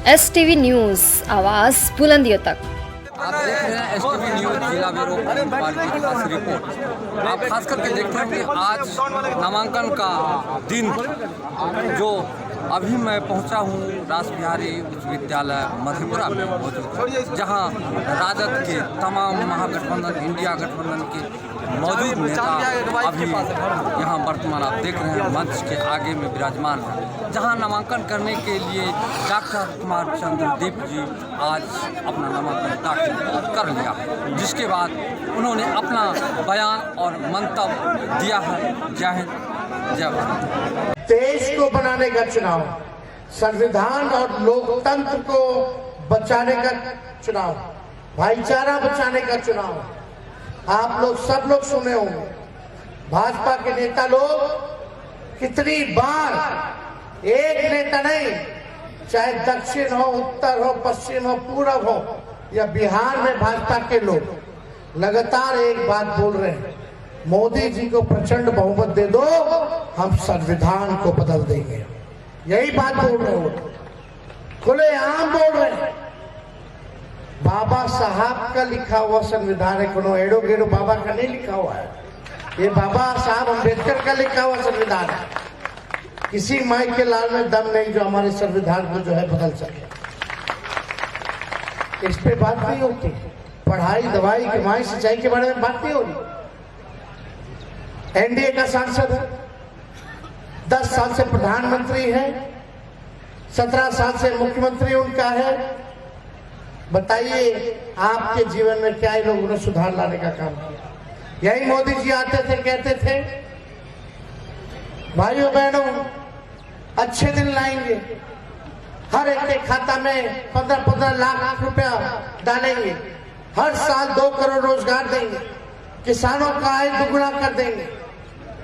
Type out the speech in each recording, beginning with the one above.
STV news, आवाज़ बुलंदियों तक। आप देख रहे हैं STV न्यूज़ जिला ब्यूरो पार्टी की खास रिपोर्ट। आप खास करके देख रहे हैं कि आज नामांकन का दिन, जो अभी मैं पहुंचा हूं रास बिहारी उच्च विद्यालय मधेपुरा में मौजूद, जहां राजद के तमाम महागठबंधन, इंडिया गठबंधन के मौजूद नेता अभी यहां वर्तमान आप देख रहे हैं मंच के आगे में विराजमान है, जहां नामांकन करने के लिए डॉक्टर कुमार चंद्रदीप जी आज अपना नामांकन दाखिल कर लिया, जिसके बाद उन्होंने अपना बयान और मंतव्य दिया है। जय हिंद, जय भारत। देश को बनाने का चुनाव, संविधान और लोकतंत्र को बचाने का चुनाव, भाईचारा बचाने का चुनाव। आप लोग सब लोग सुने होंगे भाजपा के नेता लोग कितनी बार, एक नेता नहीं, चाहे दक्षिण हो, उत्तर हो, पश्चिम हो, पूरब हो या बिहार में भाजपा के लोग लगातार एक बात बोल रहे हैं, मोदी जी को प्रचंड बहुमत दे दो, हम संविधान को बदल देंगे। यही बात बोल रहे हो, खुलेआम बोल रहे हैं। बाबा साहब का लिखा हुआ संविधान है, कोनो एडो गेडो बाबा का नहीं लिखा हुआ है, ये बाबा साहब अम्बेडकर का लिखा हुआ संविधान है। किसी माई के लाल में दम नहीं जो हमारे संविधान को जो है बदल सके। इस पे बात नहीं होती, पढ़ाई, दवाई, कमाई, सिंचाई के बारे में बात नहीं हो रही। एनडीए का सांसद है, 10 साल से प्रधानमंत्री है, 17 साल से मुख्यमंत्री उनका है। बताइए आपके जीवन में क्या लोगों ने सुधार लाने का काम किया? यही मोदी जी आते थे, कहते थे भाइयों बहनों अच्छे दिन लाएंगे, हर एक के खाता में 15-15 लाख रुपया डालेंगे, हर साल 2 करोड़ रोजगार देंगे, किसानों का आय दुगुना कर देंगे,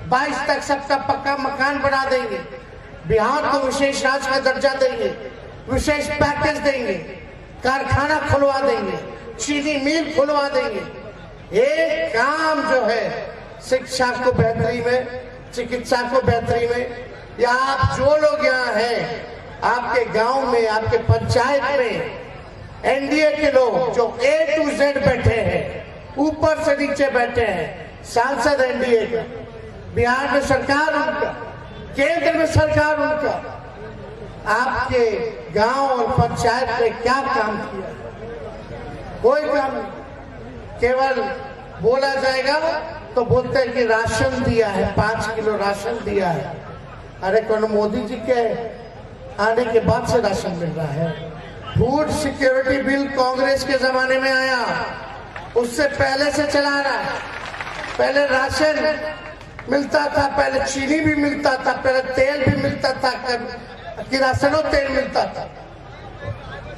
22 तक सबका पक्का मकान बना देंगे, बिहार को विशेष राज्य का दर्जा देंगे, विशेष पैकेज देंगे, कारखाना खुलवा देंगे, चीनी मिल खुलवा देंगे। एक काम जो है शिक्षा को बेहतरी में, चिकित्सा को बेहतरी में, या आप जो लोग यहाँ हैं आपके गांव में, आपके पंचायत में एनडीए के लोग जो A to Z बैठे हैं, ऊपर से नीचे बैठे हैं, सांसद एनडीए का, बिहार में सरकार उनका, केंद्र में सरकार उनका, आपके गांव और पंचायत में क्या काम किया? कोई काम नहीं। केवल बोला जाएगा तो बोलते हैं कि राशन दिया है, 5 किलो राशन दिया है। अरे कौन मोदी जी के आने के बाद से राशन मिल रहा है? फूड सिक्योरिटी बिल कांग्रेस के जमाने में आया, उससे पहले से चला रहा है। पहले राशन मिलता था, पहले चीनी भी मिलता था, पहले तेल भी मिलता था, किरासनो तेल मिलता था।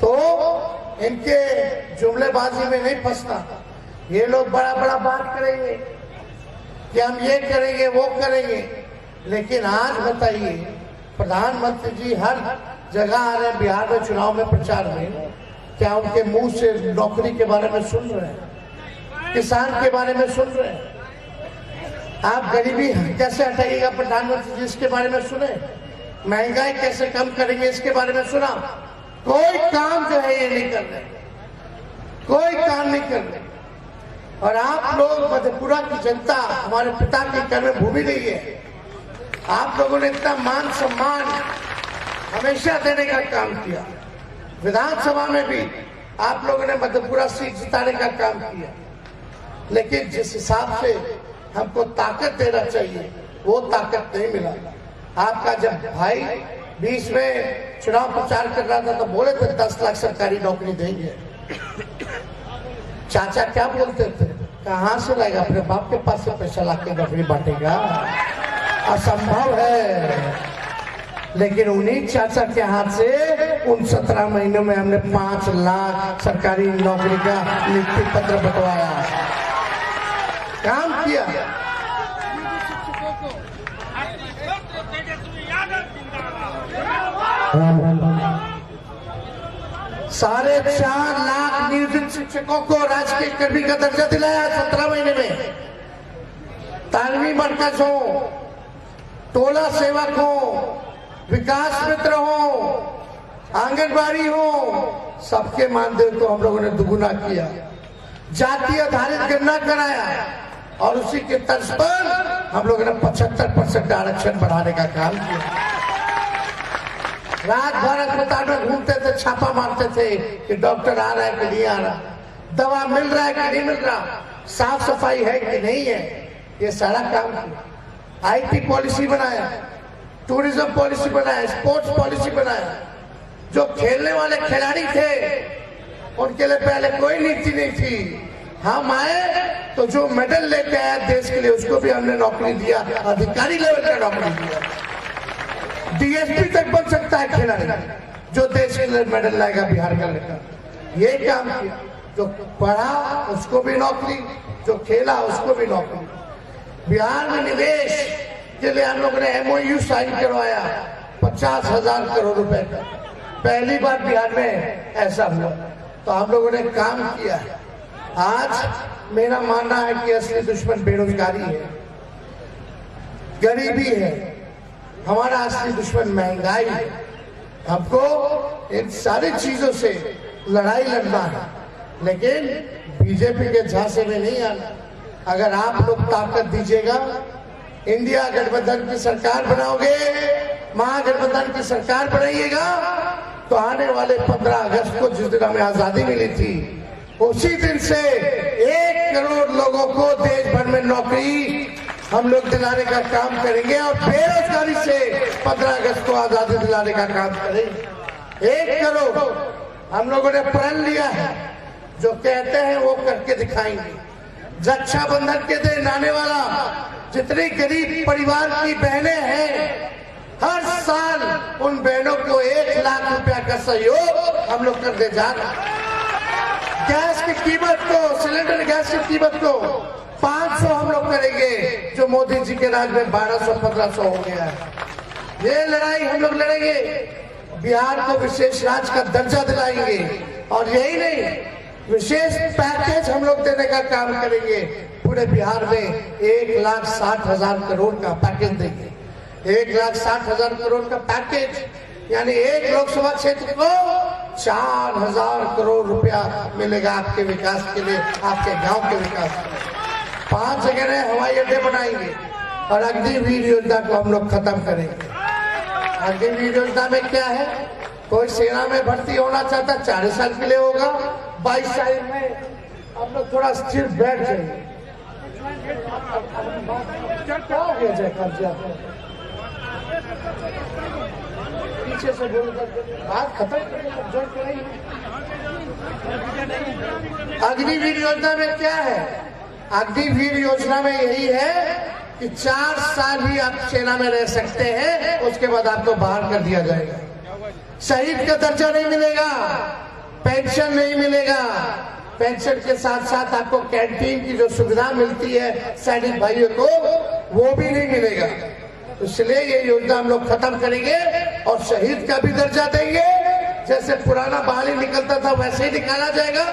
तो इनके जुमलेबाजी में नहीं फंसना। ये लोग बड़ा बड़ा बात करेंगे कि हम ये करेंगे, वो करेंगे, लेकिन आज बताइए प्रधानमंत्री जी हर जगह आ रहे हैं, बिहार में चुनाव में प्रचार में, क्या उनके मुंह से नौकरी के बारे में सुन रहे हैं? किसान के बारे में सुन रहे हैं? आप गरीबी कैसे हटाइएगा प्रधानमंत्री जी इसके बारे में सुने? महंगाई कैसे कम करेंगे इसके बारे में सुना? कोई काम जो है ये नहीं कर रहे, कोई काम नहीं कर रहे। और आप लोग मधेपुरा की जनता हमारे पिता की कर्म भूमि नहीं है, आप लोगों ने इतना मान सम्मान हमेशा देने का काम किया। विधानसभा में भी आप लोगों ने मधेपुरा सीट जिताने का काम किया, लेकिन जिस हिसाब से हमको ताकत देना चाहिए वो ताकत नहीं मिला। आपका जब भाई बीच में चुनाव प्रचार कर रहा था तो बोले थे 10 लाख सरकारी नौकरी देंगे। चाचा क्या बोलते थे, कहां से लाएगा, अपने बाप के पास से पैसा लाके नौकरी बांटेगा? असंभव है। लेकिन उन्हीं चाचा के हाथ से उन 17 महीनों में हमने 5 लाख सरकारी नौकरी का नियुक्ति पत्र बंटवाया, काम किया। साढ़े 4 लाख नियोजित शिक्षकों को राजकीय कर्मी का दर्जा दिलाया 17 महीने में। तालमी मरकज हो, टोला सेवक हो, विकास मित्र हो, आंगनबाड़ी हो, सबके मानदेय को हम लोगों ने दुगुना किया, जाति आधारित गणना कराया और उसी के तर्ज पर हम लोगों ने 75% आरक्षण बढ़ाने का काम किया। रात भर अस्पताल में घूमते थे, छापा मारते थे कि डॉक्टर आ रहा है कि नहीं आ रहा, दवा मिल रहा है कि नहीं मिल रहा, साफ सफाई है कि नहीं है, ये सारा काम किया। आईटी पॉलिसी बनाया, टूरिज्म पॉलिसी बनाया, स्पोर्ट्स पॉलिसी बनाया। जो खेलने वाले खिलाड़ी थे उनके लिए पहले कोई नीति नहीं थी, हम आए तो जो मेडल लेके आया देश के लिए उसको भी हमने नौकरी दिया, अधिकारी लेवल का नौकरी दिया। डीएसपी तक बन सकता है खिलाड़ी जो देश के लिए मेडल लाएगा बिहार का लड़का, ये काम किया। जो पढ़ा उसको भी नौकरी, जो खेला उसको भी नौकरी। बिहार में निवेश के लिए हम लोगों ने MOU साइन करवाया 50,000 करोड़ रुपए का, पहली बार बिहार में ऐसा हुआ। तो हम लोगों ने काम किया है। आज मेरा मानना है कि असली दुश्मन बेरोजगारी है, गरीबी है, हमारा असली दुश्मन महंगाई है। हमको इन सारी चीजों से लड़ाई लड़ना है, लेकिन बीजेपी के झांसे में नहीं आना। अगर आप लोग ताकत दीजिएगा, इंडिया गठबंधन की सरकार बनाओगे, महागठबंधन की सरकार बनाइएगा, तो आने वाले 15 अगस्त को जिस दिन हमें आजादी मिली थी उसी दिन से 1 करोड़ लोगों को देश भर में नौकरी हम लोग दिलाने का काम करेंगे और बेरोजगारी से 15 अगस्त को आजादी दिलाने का काम करेंगे। 1 करोड़ हम लोगों ने प्रण लिया है, जो कहते हैं वो करके दिखाएंगे। रक्षाबंधन के दिन आने वाला जितनी गरीब परिवार की बहनें हैं, हर साल उन बहनों को 1 लाख रुपया का सहयोग हम लोग कर दे जा रहे हैं। गैस की कीमत को, सिलेंडर गैस की कीमत को 500 हम लोग करेंगे, जो मोदी जी के राज में 1200-1500 हो गया है। ये लड़ाई हम लोग लड़ेंगे, बिहार को विशेष राज्य का दर्जा दिलाएंगे। और यही नहीं, विशेष पैकेज हम लोग देने का काम करेंगे। पूरे बिहार में 1,60,000 करोड़ का पैकेज देंगे। 1,60,000 करोड़ का पैकेज यानी एक लोकसभा क्षेत्र को 4,000 करोड़ रुपया मिलेगा आपके विकास के लिए, आपके गांव के विकास के लिए। 5 जगह हवाई अड्डे बनाएंगे और अग्निवीर योजना को हम लोग खत्म करेंगे। अग्निवीर योजना में क्या है, कोई सेना में भर्ती होना चाहता 40 साल के लिए होगा, 22 साल में हम लोग थोड़ा स्थिर बैठ जाएंगे। क्या हो गया जय कर्जा, पीछे से बोल बात खत्म करेंगे। अग्निवीर योजना में क्या है, अग्निवीर योजना में यही है कि 4 साल ही आप सेना में रह सकते हैं, उसके बाद आपको बाहर कर दिया जाएगा। शहीद का दर्जा नहीं मिलेगा, पेंशन नहीं मिलेगा, पेंशन के साथ साथ आपको कैंटीन की जो सुविधा मिलती है सैनिक भाइयों को, वो भी नहीं मिलेगा। इसलिए ये योजना हम लोग खत्म करेंगे और शहीद का भी दर्जा देंगे। जैसे पुराना बहाली निकलता था वैसे ही निकाला जाएगा,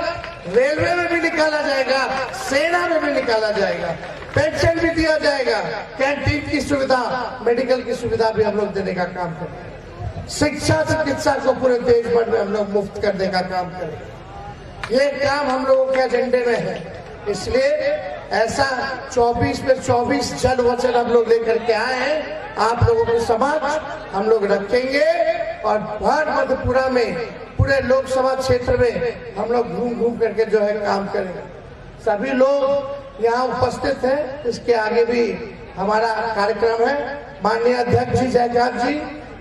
रेलवे में भी निकाला जाएगा, सेना में भी निकाला जाएगा, पेंशन भी दिया जाएगा, कैंटीन की सुविधा, मेडिकल की सुविधा भी हम लोग देने का काम करेंगे। शिक्षा चिकित्सा को पूरे देश भर में हम लोग मुफ्त करने का काम करेंगे। ये काम हम लोगों के एजेंडे में है। इसलिए ऐसा 24 पे 24 जन वचन हम लोग लेकर के आए हैं, आप लोगों के समक्ष हम लोग रखेंगे और भर मधेपुरा में पूरे लोकसभा क्षेत्र में हम लोग घूम घूम करके जो है काम करेंगे। सभी लोग यहाँ उपस्थित हैं, इसके आगे भी हमारा कार्यक्रम है। माननीय अध्यक्ष जी जयकांत जी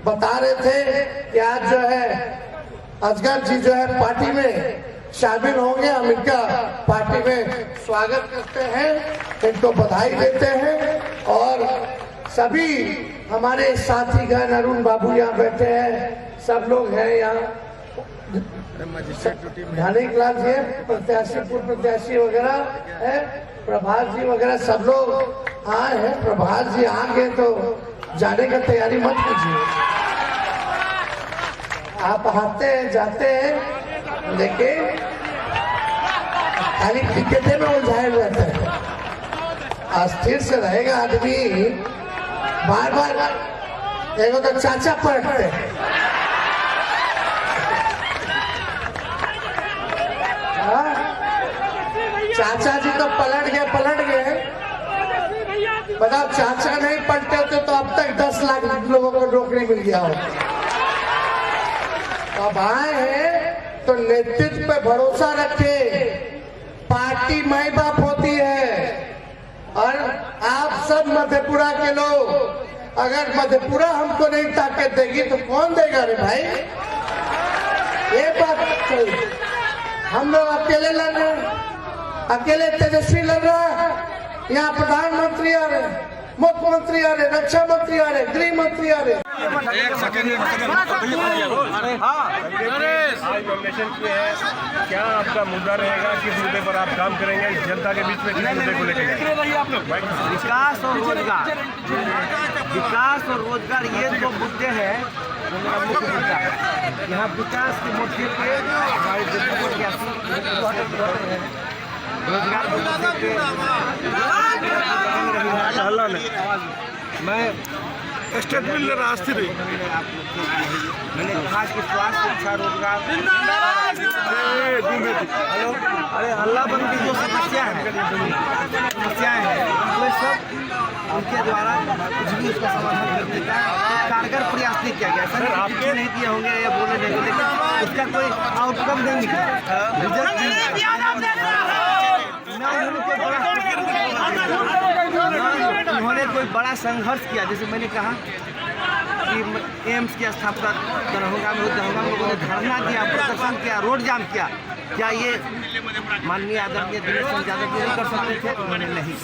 बता रहे थे कि आज जो है असगर जी जो है पार्टी में शामिल होंगे, हम इनका पार्टी में स्वागत करते हैं, इनको बधाई देते हैं। और सभी हमारे साथीगण, अरुण बाबू यहाँ बैठे हैं, सब लोग हैं यहाँ, ढानिक लाल जी प्रत्याशी, पूर्व प्रत्याशी वगैरह है, प्रभात जी वगैरह सब लोग आए हैं। प्रभात जी आ गए तो जाने का तैयारी मत कीजिए, आप आते हैं जाते हैं, लेकिन खाली टिकटे में उलझाए रहते हैं। अस्थिर से रहेगा आदमी, बार बार एगो तो चाचा पलटते हैं, चाचा जी तो पलट गए। बताओ, चाचा नहीं पलटे होते तो अब तक 10 लाख लोगों को नौकरी मिल गया हो। अब आए हैं तो नेतृत्व पे भरोसा रखे। पार्टी माई बाप होती है और आप सब मधेपुरा के लोग, अगर मधेपुरा हमको नहीं ताकत देगी तो कौन देगा रे भाई? ये बात सही। हम लोग अकेले लड़ रहे हैं, अकेले तेजस्वी लड़ रहा है। यहाँ प्रधानमंत्री आ रहे, मुख्यमंत्री आ रहे, रक्षा मंत्री आ रहे, गृह मंत्री आ रहे। आज नॉमिनेशन किए हैं, क्या आपका मुद्दा रहेगा? किस मुद्दे पर आप काम करेंगे इस जनता के बीच में? किस मुद्दे को लेकर विकास और रोजगार, विकास और रोजगार, ये दो मुद्दे हैं जो मेरा मुख्य मुद्दा है। यहाँ विकास के मुद्दे पे हमारे रोजगार के मुद्दे पे मैं स्टेट मिल रहा स्थिति मैंने कहा कि स्वास्थ्य, शिक्षा, रोजगार, हेलो, अरे हल्ला बंद की जो समस्याएं हैं वो सब उनके द्वारा कुछ भी उसका समाधान करने का कारगर प्रयास नहीं किया गया। सर आपके नहीं किए होंगे या बोले नहीं, लेकिन उसका कोई आउटकम नहीं निकला, रिजल्ट उन्होंने कोई बड़ा संघर्ष किया। जैसे मैंने कहा कि एम्स की स्थापना दरभंगा में लोगों ने धरना दिया, प्रदर्शन किया, रोड जाम किया। क्या ये माननीय आदरणीय दिनेश सिंह यादव जी नहीं कर सकते थे? उन्होंने नहीं।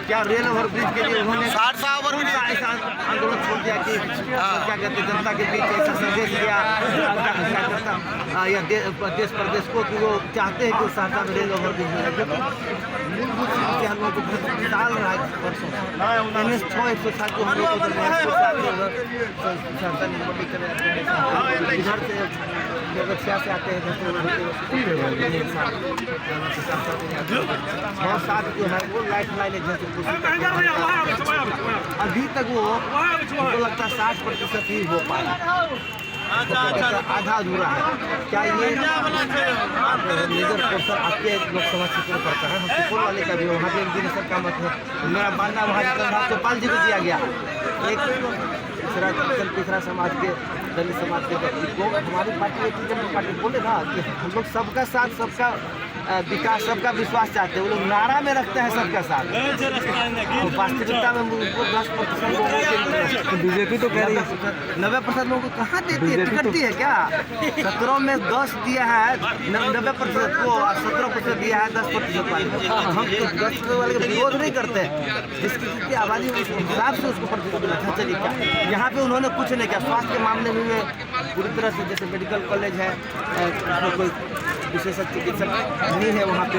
क्या रेल ओवर ब्रिज के लिए उन्होंने ऐसा आंदोलन छोड़ दिया कि क्या कहते जनता के बीच ऐसा संदेश दिया या देश प्रदेश को कि वो चाहते हैं कि सहरसा में रेल ओवर ब्रिज मूलभूत समस्या हम लोग को बहुत विशाल रहा है वर्षों से। NH 6 107 जो हम लोग को इधर से बच्चा से आते हैं 6-7 जो है वो लाइफ लाइन अभी तक वो हमको लगता है 60% ही हो पाया, आधा अधूरा है। क्या ये मेजर पोर्शन आपके लोकसभा क्षेत्र में पड़ता है? हम सुपौल वाले का भी वहाँ भी एक दिन सर का मत है। मेरा मानना वहाँ चौपाल जी को दिया गया। एक तीसरा समाज के, दलित समाज के व्यक्ति को हमारी पार्टी बोले ना कि हम लोग सबका साथ, सबका विकास, सबका विश्वास चाहते हैं। वो लोग नारा में रखते हैं सबका साथ, वास्तविकता में उनको 10% बीजेपी तो कह रही है 90% लोगों को कहाँ देती है? टिकटती है क्या? 17 में 10 दिया है 90% को और 17% दिया है 10% वाले। हम तो 10% वाले का विरोध नहीं करते, जिसकी आबादी उस हिसाब से उसको प्रतिशत रखना चाहिए। क्या यहाँ पे उन्होंने कुछ नहीं किया। स्वास्थ्य के मामले में पूरी तरह से, जैसे मेडिकल कॉलेज है, कोई विशेषज्ञ चिकित्सक नहीं है वहाँ पे,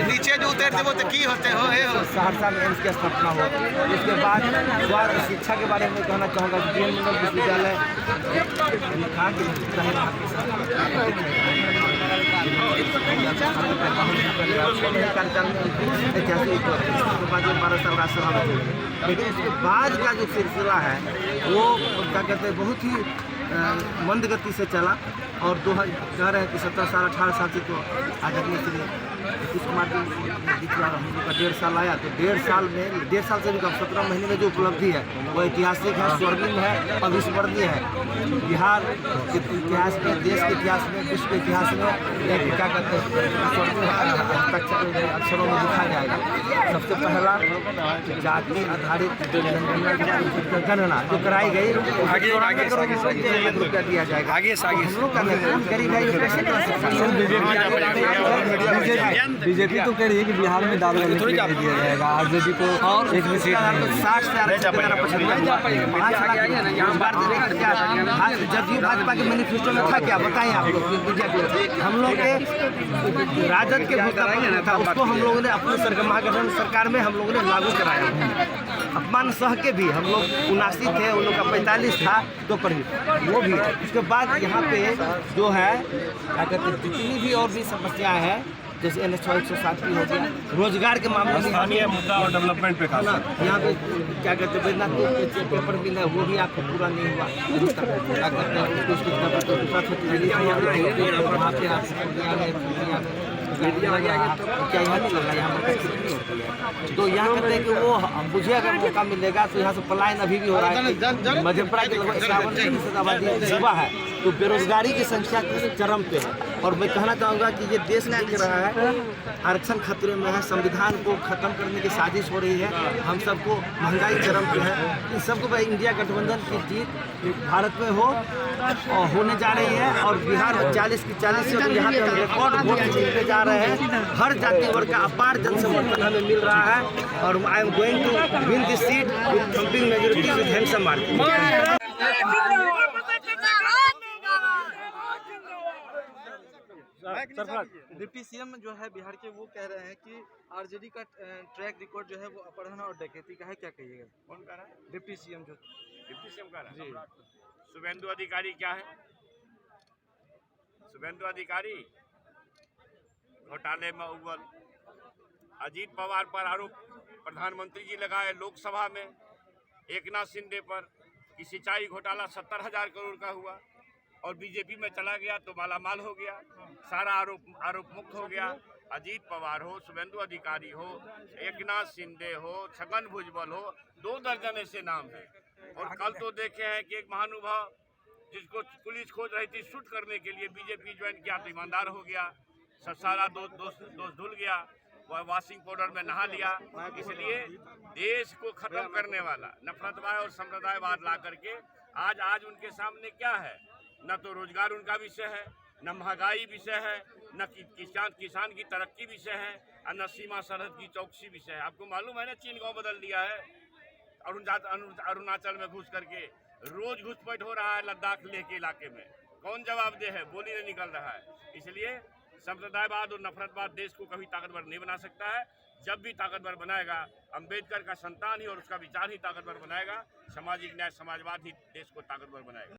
नीचे जो उतरते वो तो की होते हो सहरसा में एम्स की स्थापना हो। इसके बाद स्वास्थ्य शिक्षा के बारे में कहना चाहूँगा कि DN मंडल विश्वविद्यालय ऐतिहासिक 12 साल राज्यसभा में, लेकिन इसके बाद का जो सिलसिला है वो क्या कहते हैं बहुत ही मंद गति से चला। और कह रहे हैं कि 17 साल 18 साल से तो आदरणीय श्री नीतीश कुमार जी हम लोग का 1.5 साल आया, तो 1.5 साल में 1.5 साल से भी कम 17 महीने में जो उपलब्धि है वो ऐतिहासिक है, स्वर्णिम है, अविस्मरणीय है। बिहार के इतिहास में, देश के इतिहास में, विश्व के इतिहास में एक क्या कहते हैं स्वर्णिम अक्षरों में लिखा जाएगा। सबसे पहला जाति आधारित जनगणना जो कराई गई, रुपया दिया जाएगा। हम लोग का बीजेपी तो कह रही है कि बिहार में दारू दिया जाएगा, आरजेडी को एक भी सीट नहीं। 60 से 5 जदयू भाजपा के मैनिफेस्टो में था क्या बताएं आप लोग? हम लोग के राजद के घोषणा था, उसको हम लोगों ने अपनी महागठबंधन सरकार में हम लोगों ने लागू कराया। अपमान सह के भी हम लोग 79 थे, उन लोग का 45 था तो करीब वो भी। उसके बाद यहाँ पे जो है क्या कहते हैं जितनी भी और भी समस्याएं हैं जैसे NH 107 भी हो गया, रोजगार के मामले में स्थानीय मुद्दा और डेवलपमेंट पे खास ना यहाँ पे क्या कहते हैं बैजनाथ पेपर मिल है, वो भी आपको पूरा नहीं हुआ अभी तक। क्या कहते हैं उसको वहाँ पे क्या यहाँ नहीं लगा, यहाँ पर कितनी होती है। तो यहाँ कहते हैं कि वो मुझे अगर मौका मिलेगा तो यहाँ से पलायन अभी भी हो रहा है। मधेपुरा के लगभग 51% आबादी युवा है, तो बेरोजगारी की संख्या चरम पे है। और मैं कहना चाहूँगा कि ये देश में गिर रहा है, आरक्षण खतरे में है, संविधान को खत्म करने की साजिश हो रही है, हम सबको महंगाई चरम पे है। इन सबको इंडिया गठबंधन की जीत भारत में हो और होने जा रही है। और बिहार 40 की 40 से यहाँ पे हम रिकॉर्ड वोट जीतने जा रहे हैं। हर जाति वर्ग का अपार जनसमर्थन हमें मिल रहा है और I am going to win this seat with thumping majority with handsome margin. Deputy CM जो है बिहार के, वो कह रहे हैं कि आरजेडी का ट्रैक रिकॉर्ड जो है वो अपहरण और डकैती का है, क्या कहिएगा? कौन कह रहा है? डिप्टी सीएम जो डिप्टी सीएम कह रहा है शुभेंदु अधिकारी क्या है? शुभेंदु अधिकारी घोटाले में अव्वल, अजीत पवार पर आरोप प्रधानमंत्री जी लगाए लोकसभा में, एकनाथ शिंदे पर कि सिंचाई घोटाला 70,000 करोड़ का हुआ और बीजेपी में चला गया तो मालामाल हो गया, सारा आरोप मुक्त हो गया। अजीत पवार हो, शुभेंदु अधिकारी हो, एकनाथ शिंदे हो, छगन भुजबल हो, 2 दर्जन ऐसे नाम हैं। और कल तो देखे हैं कि एक महानुभाव जिसको पुलिस खोज रही थी शूट करने के लिए, बीजेपी ज्वाइन किया तो ईमानदार हो गया, सारा दोष धुल गया, वह वॉशिंग पाउडर में नहा लिया। इसलिए देश को खत्म करने वाला नफरतवाद और संप्रदायवाद ला करके आज उनके सामने क्या है? न तो रोजगार उनका विषय है, न महंगाई विषय है, न किसान की तरक्की विषय है, और न सीमा सरहद की चौकसी विषय है। आपको मालूम है ना, चीन गाँव बदल दिया है, अरुणाचल में घुस करके रोज घुसपैठ हो रहा है लद्दाख लेह के इलाके में। कौन जवाबदेह है? बोली नहीं निकल रहा है। इसलिए संप्रदायवाद और नफरतवाद देश को कभी ताकतवर नहीं बना सकता है। जब भी ताकतवर बनाएगा अंबेडकर का संतान ही और उसका विचार ही ताकतवर बनाएगा। सामाजिक न्याय समाजवाद ही देश को ताकतवर बनाएगा।